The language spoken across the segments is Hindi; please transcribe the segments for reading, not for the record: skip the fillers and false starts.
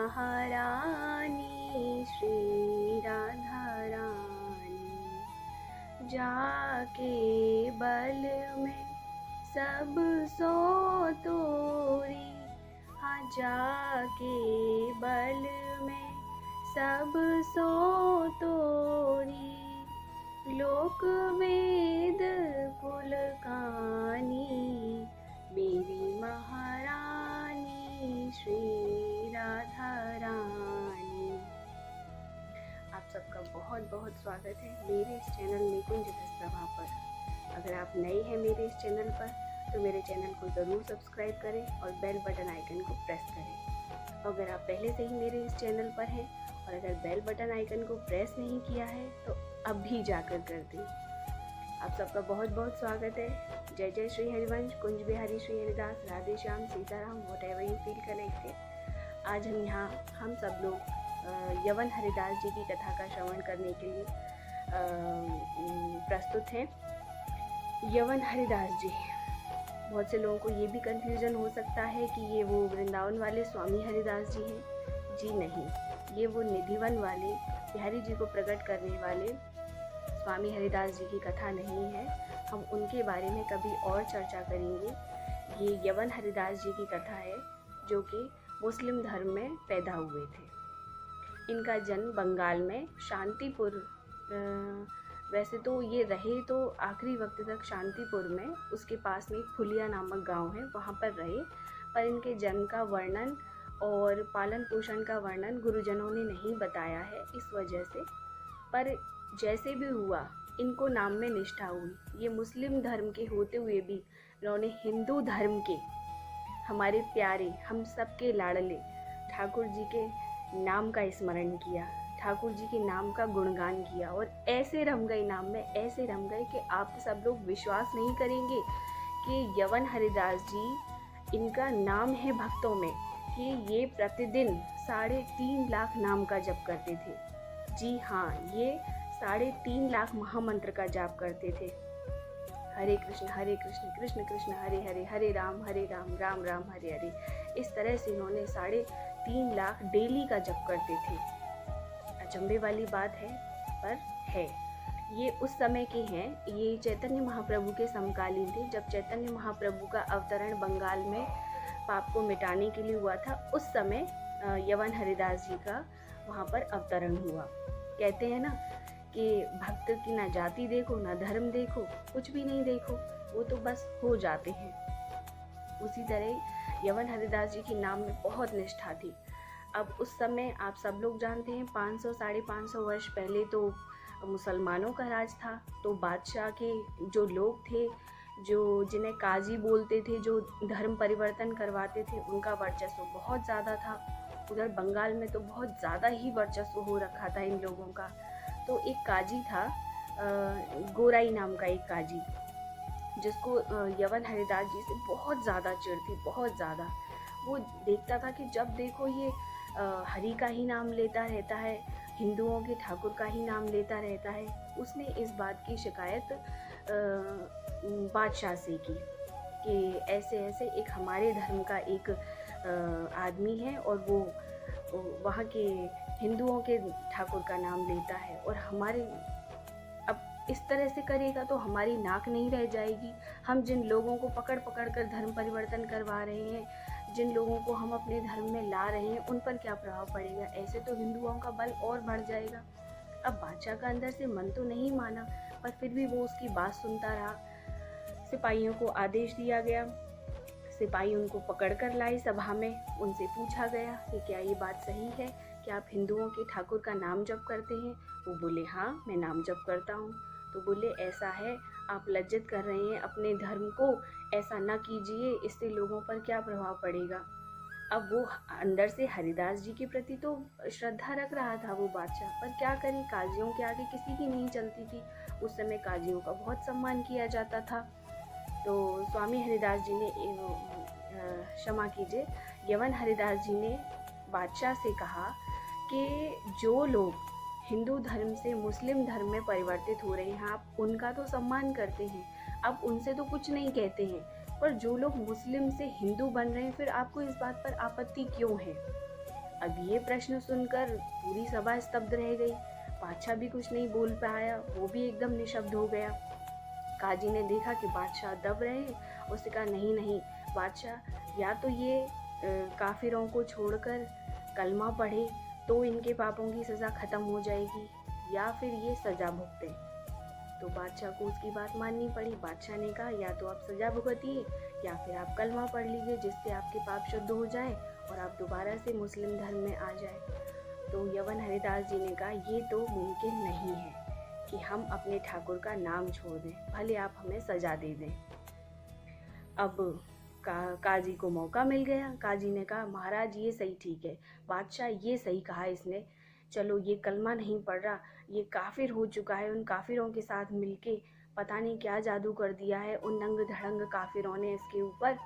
महारानी श्री राधा रानी, जाके बल में सब सो तोरी, हाँ जाके बल में सब सो तोरी, लोक वेद कुल कानी, मेरी महारानी श्री राधा रानी। आप सबका बहुत बहुत स्वागत है मेरे इस चैनल निकुंज प्रभा पर। अगर आप नए हैं मेरे इस चैनल पर तो मेरे चैनल को ज़रूर सब्सक्राइब करें और बेल बटन आइकन को प्रेस करें। अगर आप पहले से ही मेरे इस चैनल पर हैं और अगर बेल बटन आइकन को प्रेस नहीं किया है तो अभी जाकर कर दें। आप सबका बहुत बहुत स्वागत है। जय जय Shri Harivansh, Kunj Bihari Shri Haridas, Radhe Shyam, Sitaram, whatever you feel connected. आज हम सब लोग यवन हरिदास जी की कथा का श्रवण करने के लिए प्रस्तुत हैं। यवन हरिदास जी, बहुत से लोगों को ये भी कन्फ्यूज़न हो सकता है कि ये वो वृंदावन वाले स्वामी हरिदास जी हैं। जी नहीं, ये वो निधिवन वाले बिहारी जी को प्रकट करने वाले स्वामी हरिदास जी की कथा नहीं है। हम उनके बारे में कभी और चर्चा करेंगे। ये यवन हरिदास जी की कथा है जो कि मुस्लिम धर्म में पैदा हुए थे। इनका जन्म बंगाल में शांतिपुर, वैसे तो ये रहे तो आखिरी वक्त तक शांतिपुर में, उसके पास में फुलिया नामक गांव है, वहाँ पर रहे। पर इनके जन्म का वर्णन और पालन पोषण का वर्णन गुरुजनों ने नहीं बताया है इस वजह से। पर जैसे भी हुआ, इनको नाम में निष्ठा हुई। ये मुस्लिम धर्म के होते हुए भी इन्होंने हिंदू धर्म के, हमारे प्यारे, हम सबके लाडले ठाकुर जी के नाम का स्मरण किया, ठाकुर जी के नाम का गुणगान किया और ऐसे रम गए नाम में, ऐसे रम गए कि आप सब लोग विश्वास नहीं करेंगे कि यवन हरिदास जी, इनका नाम है भक्तों में कि ये प्रतिदिन 3.5 लाख नाम का जप करते थे। जी हाँ, ये 3.5 लाख महामंत्र का जाप करते थे। हरे कृष्ण कृष्ण कृष्ण हरे हरे, हरे राम राम राम हरे हरे। इस तरह से इन्होंने 3.5 लाख डेली का जप करते थे। अचंभे वाली बात है, पर है। ये उस समय के हैं, ये चैतन्य महाप्रभु के समकालीन थे। जब चैतन्य महाप्रभु का अवतरण बंगाल में पाप को मिटाने के लिए हुआ था, उस समय यवन हरिदास जी का वहाँ पर अवतरण हुआ। कहते हैं ना कि भक्त की ना जाति देखो, ना धर्म देखो, कुछ भी नहीं देखो, वो तो बस हो जाते हैं। उसी तरह यवन हरिदास जी के नाम में बहुत निष्ठा थी। अब उस समय आप सब लोग जानते हैं 500-550 वर्ष पहले तो मुसलमानों का राज था। तो बादशाह के जो लोग थे, जो जिन्हें काजी बोलते थे, जो धर्म परिवर्तन करवाते थे, उनका वर्चस्व बहुत ज़्यादा था। उधर बंगाल में तो बहुत ज़्यादा ही वर्चस्व हो रखा था इन लोगों का। तो एक काजी था, गोराई नाम का एक काजी, जिसको यवन हरिदास जी से बहुत ज़्यादा चिढ़ थी, बहुत ज़्यादा। वो देखता था कि जब देखो ये हरि का ही नाम लेता रहता है, हिंदुओं के ठाकुर का ही नाम लेता रहता है। उसने इस बात की शिकायत बादशाह से की कि ऐसे ऐसे एक हमारे धर्म का एक आदमी है और वो वहाँ के हिंदुओं के ठाकुर का नाम लेता है, और हमारे, अब इस तरह से करेगा तो हमारी नाक नहीं रह जाएगी। हम जिन लोगों को पकड़ पकड़ कर धर्म परिवर्तन करवा रहे हैं, जिन लोगों को हम अपने धर्म में ला रहे हैं, उन पर क्या प्रभाव पड़ेगा? ऐसे तो हिंदुओं का बल और बढ़ जाएगा। अब बादशाह का अंदर से मन तो नहीं माना, पर फिर भी वो उसकी बात सुनता रहा। सिपाहियों को आदेश दिया गया, सिपाही उनको पकड़ कर लाए सभा में। उनसे पूछा गया कि क्या ये बात सही है कि आप हिंदुओं के ठाकुर का नाम जप करते हैं? वो बोले हाँ, मैं नाम जप करता हूँ। तो बोले ऐसा है, आप लज्जित कर रहे हैं अपने धर्म को, ऐसा ना कीजिए, इससे लोगों पर क्या प्रभाव पड़ेगा। अब वो अंदर से हरिदास जी के प्रति तो श्रद्धा रख रहा था वो बादशाह, पर क्या करे, काजियों के आगे किसी की नहीं चलती थी। उस समय काजियों का बहुत सम्मान किया जाता था। तो स्वामी हरिदास जी ने, क्षमा कीजिए, यवन हरिदास जी ने बादशाह से कहा कि जो लोग हिंदू धर्म से मुस्लिम धर्म में परिवर्तित हो रहे हैं, आप उनका तो सम्मान करते हैं, आप उनसे तो कुछ नहीं कहते हैं, पर जो लोग मुस्लिम से हिंदू बन रहे हैं, फिर आपको इस बात पर आपत्ति क्यों है? अब ये प्रश्न सुनकर पूरी सभा स्तब्ध रह गई। बादशाह भी कुछ नहीं बोल पाया, वो भी एकदम निशब्द हो गया। काजी ने देखा कि बादशाह दब रहे, उसने कहा नहीं नहीं बादशाह, या तो ये काफिरों को छोड़कर कलमा पढ़े तो इनके पापों की सज़ा ख़त्म हो जाएगी, या फिर ये सज़ा भुगते। तो बादशाह को उसकी बात माननी पड़ी। बादशाह ने कहा या तो आप सज़ा भुगतिए या फिर आप कलमा पढ़ लीजिए, जिससे आपके पाप शुद्ध हो जाए और आप दोबारा से मुस्लिम धर्म में आ जाए। तो यवन हरिदास जी ने कहा ये तो मुमकिन नहीं है कि हम अपने ठाकुर का नाम छोड़ दें, भले आप हमें सज़ा दे दें। अब काजी को मौका मिल गया। काजी ने कहा महाराज ये सही ठीक है, बादशाह ये सही कहा इसने, चलो ये कलमा नहीं पढ़ रहा, ये काफिर हो चुका है, उन काफिरों के साथ मिलके पता नहीं क्या जादू कर दिया है उन नंग धड़ंग काफिरों ने इसके ऊपर।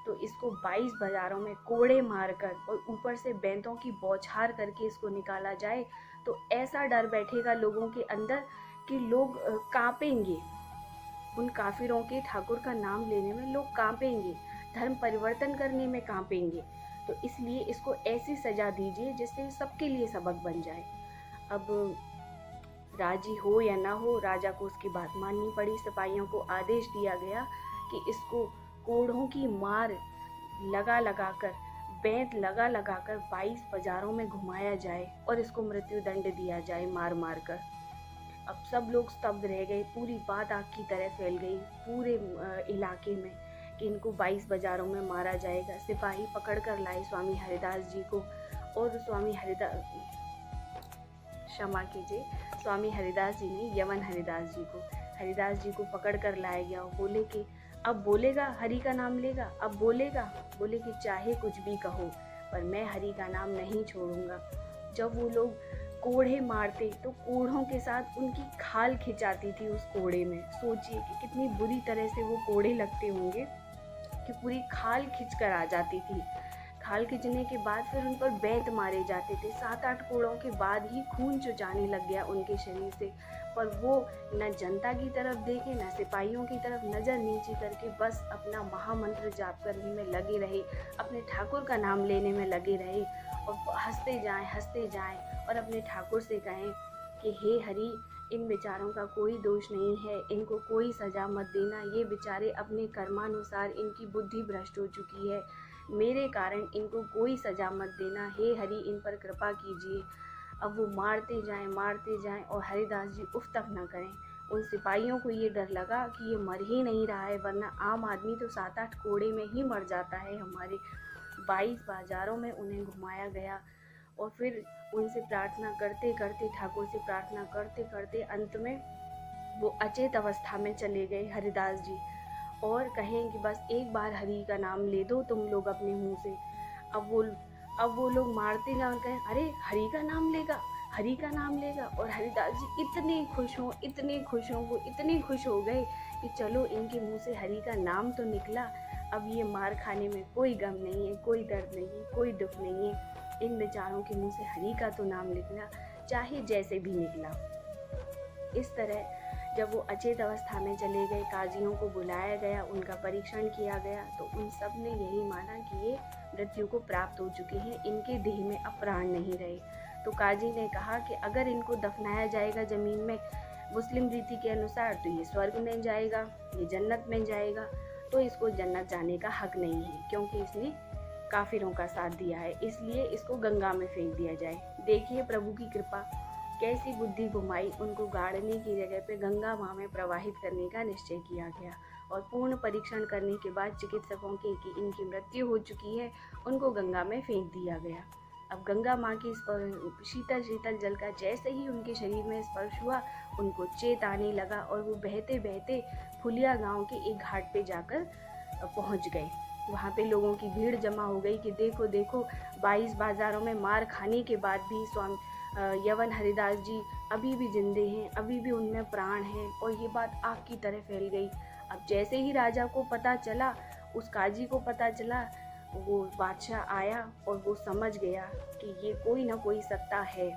तो इसको 22 बाजारों में कोड़े मारकर और ऊपर से बैंतों की बौछार करके इसको निकाला जाए तो ऐसा डर बैठेगा लोगों के अंदर कि लोग कांपेंगे, उन काफिरों के ठाकुर का नाम लेने में लोग कांपेंगे, धर्म परिवर्तन करने में कांपेंगे। तो इसलिए इसको ऐसी सजा दीजिए जिससे सबके लिए सबक बन जाए। अब राजी हो या ना हो, राजा को उसकी बात माननी पड़ी। सिपाहियों को आदेश दिया गया कि इसको कोड़ों की मार लगा लगा कर, बैंत लगा लगा कर 22 बाजारों में घुमाया जाए और इसको मृत्यु दंड दिया जाए मार मार कर। अब सब लोग स्तब्ध रह गए, पूरी बात आग की तरह फैल गई पूरे इलाके में कि इनको 22 बाजारों में मारा जाएगा। सिपाही पकड़ कर लाए स्वामी हरिदास जी को और स्वामी हरिदास जी ने यवन हरिदास जी को पकड़ कर लाया गया और बोले कि अब बोलेगा, हरि का नाम लेगा, अब बोलेगा। बोले कि चाहे कुछ भी कहो पर मैं हरि का नाम नहीं छोड़ूंगा। जब वो लोग कोड़े मारते तो कोड़ों के साथ उनकी खाल खिंचाती थी उस कोड़े में। सोचिए कि कितनी बुरी तरह से वो कोड़े लगते होंगे कि पूरी खाल खिंच कर आ जाती थी। खाल खिंचने के बाद फिर उन पर बैंत मारे जाते थे। 7-8 कोड़ों के बाद ही खून चुचाने लग गया उनके शरीर से, पर वो न जनता की तरफ देखे न सिपाहियों की तरफ, नज़र नीची करके बस अपना महामंत्र जाप करने में लगे रहे, अपने ठाकुर का नाम लेने में लगे रहे और हंसते जाएं और अपने ठाकुर से कहें कि हे हरि, इन बेचारों का कोई दोष नहीं है, इनको कोई सज़ा मत देना, ये बेचारे अपने कर्मानुसार इनकी बुद्धि भ्रष्ट हो चुकी है, मेरे कारण इनको कोई सज़ा मत देना, हे हरि इन पर कृपा कीजिए। अब वो मारते जाएं और हरिदास जी उफ तक ना करें। उन सिपाहियों को ये डर लगा कि ये मर ही नहीं रहा है, वरना आम आदमी तो 7-8 कोड़े में ही मर जाता है। हमारे 22 बाजारों में उन्हें घुमाया गया और फिर उनसे प्रार्थना करते करते, ठाकुर से प्रार्थना करते करते अंत में वो अचेत अवस्था में चले गए हरिदास जी और कहें कि बस एक बार हरि का नाम ले दो तुम लोग अपने मुंह से। अब वो लोग मारते जाओ और कहें अरे हरि का नाम लेगा और हरिदास जी इतने खुश हों, वो इतने खुश हो गए कि चलो इनके मुंह से हरि का नाम तो निकला, अब ये मार खाने में कोई गम नहीं है, कोई दर्द नहीं है, कोई दुख नहीं है, इन बेचारों के मुंह से हरि का तो नाम निकला, चाहे जैसे भी निकला। इस तरह जब वो अचेत अवस्था में चले गए, काजियों को बुलाया गया, उनका परीक्षण किया गया तो उन सब ने यही माना कि ये मृत्यु को प्राप्त हो चुके हैं, इनके देह में अब प्राण नहीं रहे। तो काजी ने कहा कि अगर इनको दफनाया जाएगा ज़मीन में मुस्लिम रीति के अनुसार तो ये स्वर्ग में जाएगा, ये जन्नत में जाएगा, तो इसको जन्नत जाने का हक नहीं है क्योंकि इसने काफिरों का साथ दिया है, इसलिए इसको गंगा में फेंक दिया जाए। देखिए प्रभु की कृपा, कैसी बुद्धि घुमाई, उनको गाड़ने की जगह पे गंगा माँ में प्रवाहित करने का निश्चय किया गया और पूर्ण परीक्षण करने के बाद चिकित्सकों के कि इनकी मृत्यु हो चुकी है, उनको गंगा में फेंक दिया गया। अब गंगा माँ की शीतल जल का जैसे ही उनके शरीर में स्पर्श हुआ, उनको चेत आने लगा और वो बहते बहते फुलिया गांव के एक घाट पे जाकर पहुंच गए। वहाँ पे लोगों की भीड़ जमा हो गई कि देखो देखो 22 बाजारों में मार खाने के बाद भी स्वामी यवन हरिदास जी अभी भी जिंदे हैं, अभी भी उनमें प्राण हैं, और ये बात आग की तरह फैल गई। अब जैसे ही राजा को पता चला, उस काजी को पता चला, वो बादशाह आया और वो समझ गया कि ये कोई ना कोई सत्ता है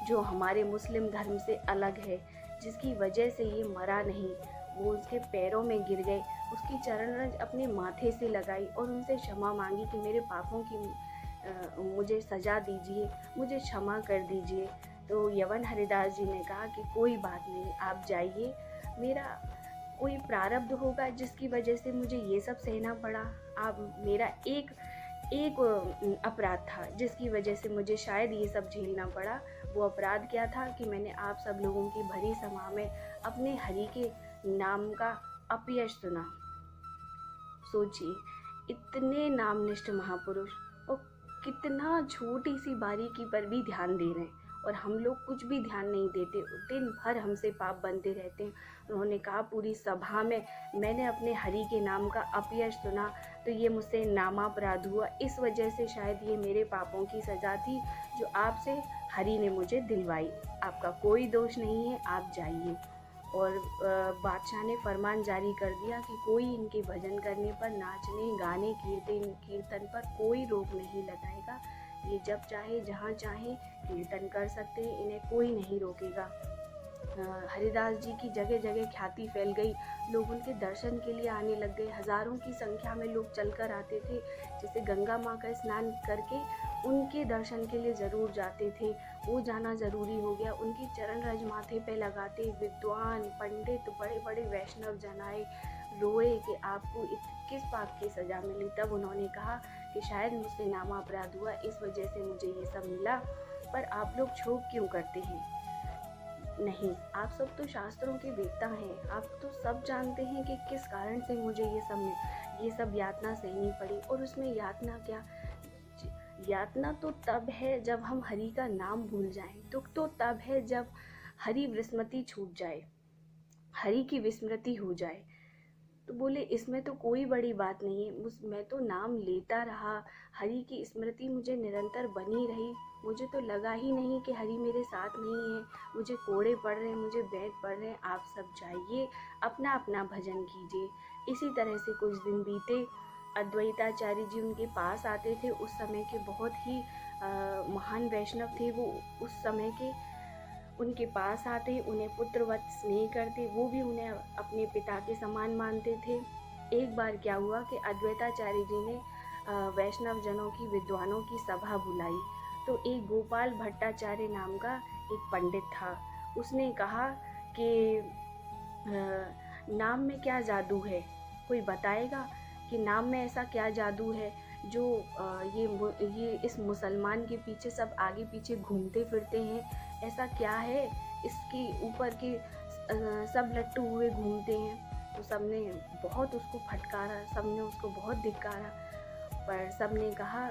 जो हमारे मुस्लिम धर्म से अलग है, जिसकी वजह से ये मरा नहीं। वो उसके पैरों में गिर गए, उसकी चरण रज अपने माथे से लगाई और उनसे क्षमा मांगी कि मेरे पापों की मुझे सज़ा दीजिए, मुझे क्षमा कर दीजिए। तो यवन हरिदास जी ने कहा कि कोई बात नहीं, आप जाइए, मेरा कोई प्रारब्ध होगा जिसकी वजह से मुझे ये सब सहना पड़ा। आप मेरा एक एक अपराध था जिसकी वजह से मुझे शायद ये सब झेलना पड़ा। वो अपराध क्या था कि मैंने आप सब लोगों की भरी सभा में अपने हरि के नाम का अपयश सुना। सोचिए, इतने नामनिष्ठ महापुरुष और कितना छोटी सी बारीकी पर भी ध्यान दे रहे हैं, और हम लोग कुछ भी ध्यान नहीं देते, दिन भर हमसे पाप बनते रहते हैं। उन्होंने कहा, पूरी सभा में मैंने अपने हरि के नाम का अपयश सुना, तो ये मुझसे नामापराध हुआ, इस वजह से शायद ये मेरे पापों की सज़ा थी जो आपसे हरि ने मुझे दिलवाई। आपका कोई दोष नहीं है, आप जाइए। और बादशाह ने फरमान जारी कर दिया कि कोई इनके भजन करने पर, नाचने गाने कीर्तन पर कोई रोक नहीं लगाएगा। ये जब चाहे जहाँ चाहे कीर्तन कर सकते हैं, इन्हें कोई नहीं रोकेगा। हरिदास जी की जगह जगह ख्याति फैल गई, लोग उनके दर्शन के लिए आने लग गए। हज़ारों की संख्या में लोग चलकर आते थे, जैसे गंगा माँ का स्नान करके उनके दर्शन के लिए ज़रूर जाते थे, वो जाना ज़रूरी हो गया। उनकी चरण रज माथे पे लगाते विद्वान पंडित बड़े बड़े वैष्णव जन आए, रोए कि आपको किस पाप की सज़ा मिली। तब उन्होंने कहा कि शायद मुझसे नामापराध हुआ, इस वजह से मुझे ये सब मिला, पर आप लोग क्षोभ क्यों करते हैं? नहीं, आप सब तो शास्त्रों के वेत्ता हैं, आप तो सब जानते हैं कि किस कारण से मुझे ये सब यातना सहनी पड़ी। और उसमें यातना क्या, यातना तो तब है जब हम हरि का नाम भूल जाएं, दुख तो तब है जब हरि विस्मृति छूट जाए, हरि की विस्मृति हो जाए। तो बोले, इसमें तो कोई बड़ी बात नहीं है, मैं तो नाम लेता रहा, हरि की स्मृति मुझे निरंतर बनी रही, मुझे तो लगा ही नहीं कि हरि मेरे साथ नहीं है, मुझे कोड़े पड़ रहे हैं, मुझे बैठ पड़ रहे हैं। आप सब जाइए, अपना अपना भजन कीजिए। इसी तरह से कुछ दिन बीते। अद्वैताचार्य जी उनके पास आते थे, उस समय के बहुत ही महान वैष्णव थे वो, उस समय के उनके पास आते, उन्हें पुत्रवत स्नेह करते, वो भी उन्हें अपने पिता के समान मानते थे। एक बार क्या हुआ कि अद्वैताचार्य जी ने वैष्णव जनों की, विद्वानों की सभा बुलाई। तो एक गोपाल भट्टाचार्य नाम का एक पंडित था, उसने कहा कि नाम में क्या जादू है, कोई बताएगा कि नाम में ऐसा क्या जादू है जो ये इस मुसलमान के पीछे सब आगे पीछे घूमते फिरते हैं, ऐसा क्या है इसके ऊपर के सब लट्टू हुए घूमते हैं। तो सबने बहुत उसको फटकारा, सबने उसको बहुत धिक्कारा, पर सबने कहा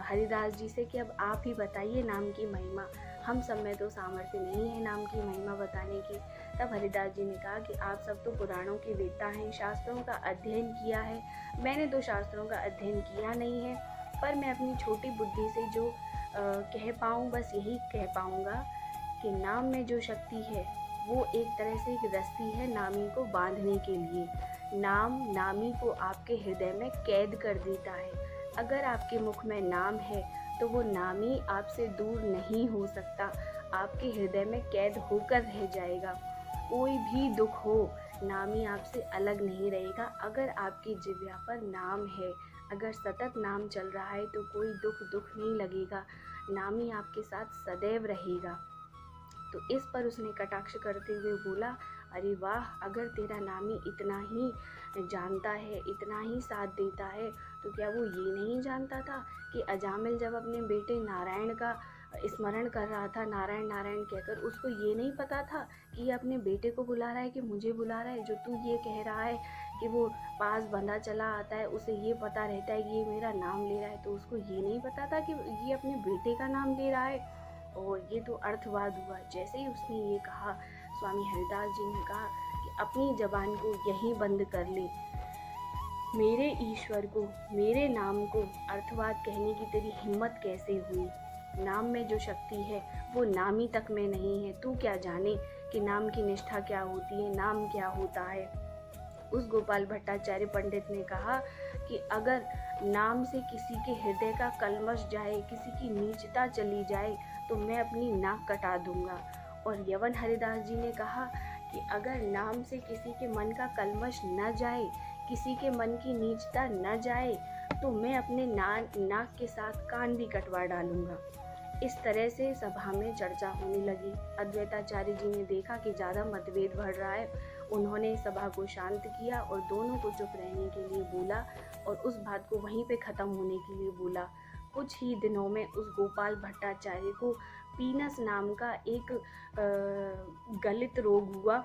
हरिदास जी से कि अब आप ही बताइए नाम की महिमा, हम सब में तो सामर्थ्य नहीं है नाम की महिमा बताने की। तब हरिदास जी ने कहा कि आप सब तो पुराणों के वेत्ता हैं, शास्त्रों का अध्ययन किया है, मैंने तो शास्त्रों का अध्ययन किया नहीं है, पर मैं अपनी छोटी बुद्धि से जो कह पाऊँ बस यही कह पाऊँगा कि नाम में जो शक्ति है वो एक तरह से एक रस्सी है नामी को बांधने के लिए। नाम नामी को आपके हृदय में कैद कर देता है। अगर आपके मुख में नाम है तो वो नामी आपसे दूर नहीं हो सकता, आपके हृदय में कैद होकर रह जाएगा। कोई भी दुख हो, नामी आपसे अलग नहीं रहेगा। अगर आपकी जिह्वा पर नाम है, अगर सतत नाम चल रहा है तो कोई दुख नहीं लगेगा, नामी आपके साथ सदैव रहेगा। तो इस पर उसने कटाक्ष करते हुए बोला, अरे वाह, अगर तेरा नामी इतना ही जानता है, इतना ही साथ देता है, तो क्या वो ये नहीं जानता था कि अजामिल जब अपने बेटे नारायण का स्मरण कर रहा था, नारायण नारायण कहकर, उसको ये नहीं पता था कि ये अपने बेटे को बुला रहा है कि मुझे बुला रहा है। जो तू ये कह रहा है कि वो पास बंधा चला आता है, उसे ये पता रहता है कि ये मेरा नाम ले रहा है, तो उसको ये नहीं पता था कि ये अपने बेटे का नाम ले रहा है। और ये तो अर्थवाद हुआ। जैसे ही उसने ये कहा, स्वामी हरिदास जी ने कहा कि अपनी जबान को यहीं बंद कर ले, मेरे ईश्वर को, मेरे नाम को अर्थवाद कहने की तेरी हिम्मत कैसे हुई? नाम में जो शक्ति है वो नामी तक में नहीं है, तू क्या जाने कि नाम की निष्ठा क्या होती है, नाम क्या होता है। उस गोपाल भट्टाचार्य पंडित ने कहा कि अगर नाम से किसी के हृदय का कलमश जाए, किसी की नीचता चली जाए, तो मैं अपनी नाक कटा दूंगा। और यवन हरिदास जी ने कहा कि अगर नाम से किसी के मन का कलमश न जाए, किसी के मन की नीचता न जाए, तो मैं अपने नाक के साथ कान भी कटवा डालूंगा। इस तरह से सभा में चर्चा होने लगी। अद्वैताचार्य जी ने देखा कि ज़्यादा मतभेद बढ़ रहा है। उन्होंने सभा को शांत किया और दोनों को चुप रहने के लिए बोला और उस बात को वहीं पे ख़त्म होने के लिए बोला। कुछ ही दिनों में उस गोपाल भट्टाचार्य को पीनस नाम का एक गलित रोग हुआ,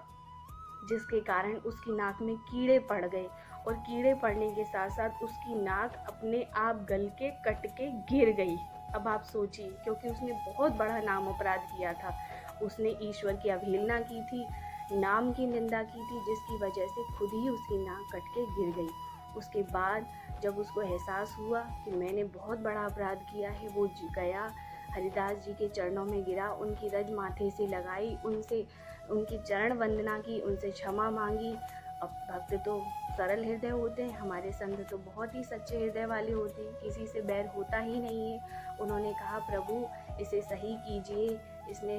जिसके कारण उसकी नाक में कीड़े पड़ गए और कीड़े पड़ने के साथ साथ उसकी नाक अपने आप गल के कट के गिर गई। अब आप सोचिए, क्योंकि उसने बहुत बड़ा नाम अपराध किया था। उसने ईश्वर की अवहेलना की थी, नाम की निंदा की थी, जिसकी वजह से खुद ही उसकी नाक कट के गिर गई। उसके बाद जब उसको एहसास हुआ कि मैंने बहुत बड़ा अपराध किया है, वो गया, हरिदास जी के चरणों में गिरा, उनकी रज माथे से लगाई, उनसे उनकी चरण वंदना की, उनसे क्षमा मांगी। अब भक्त तो सरल हृदय होते हैं, हमारे संत तो बहुत ही सच्चे हृदय वाले होते हैं, किसी से बैर होता ही नहीं है। उन्होंने कहा, प्रभु इसे सही कीजिए, इसने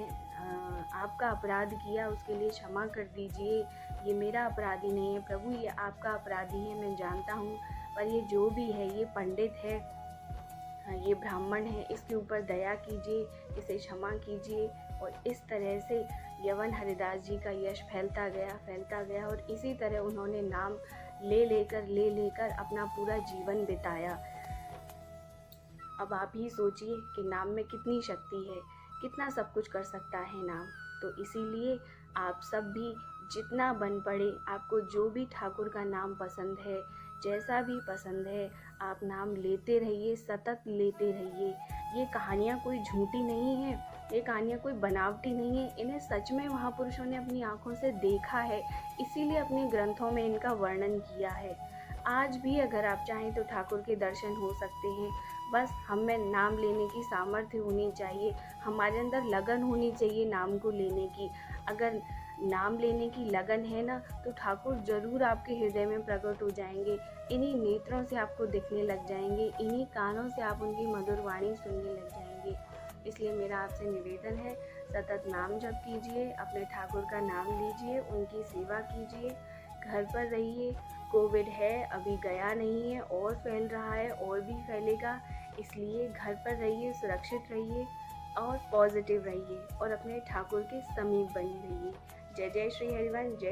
आपका अपराध किया, उसके लिए क्षमा कर दीजिए। ये मेरा अपराधी नहीं है प्रभु, ये आपका अपराधी है, मैं जानता हूँ, पर ये जो भी है, ये पंडित है, ये ब्राह्मण है, इसके ऊपर दया कीजिए, इसे क्षमा कीजिए। और इस तरह से यवन हरिदास जी का यश फैलता गया और इसी तरह उन्होंने नाम ले लेकर अपना पूरा जीवन बिताया। अब आप ही सोचिए कि नाम में कितनी शक्ति है, कितना सब कुछ कर सकता है नाम। तो इसीलिए आप सब भी जितना बन पड़े, आपको जो भी ठाकुर का नाम पसंद है, जैसा भी पसंद है, आप नाम लेते रहिए, सतत लेते रहिए। ये कहानियाँ कोई झूठी नहीं है, ये कहानियाँ कोई बनावटी नहीं है, इन्हें सच में महापुरुषों ने अपनी आँखों से देखा है, इसीलिए अपने ग्रंथों में इनका वर्णन किया है। आज भी अगर आप चाहें तो ठाकुर के दर्शन हो सकते हैं। बस हम में नाम लेने की सामर्थ्य होनी चाहिए, हमारे अंदर लगन होनी चाहिए नाम को लेने की। अगर नाम लेने की लगन है ना, तो ठाकुर ज़रूर आपके हृदय में प्रकट हो जाएंगे। इन्हीं नेत्रों से आपको दिखने लग जाएंगे, इन्हीं कानों से आप उनकी मधुर वाणी सुनने लग जाएंगे। इसलिए मेरा आपसे निवेदन है, सतत नाम जप कीजिए, अपने ठाकुर का नाम लीजिए, उनकी सेवा कीजिए, घर पर रहिए। कोविड है, अभी गया नहीं है, और फैल रहा है, और भी फैलेगा, इसलिए घर पर रहिए, सुरक्षित रहिए और पॉजिटिव रहिए और अपने ठाकुर के समीप बने रहिए। जय जय श्री हरिवंश। जय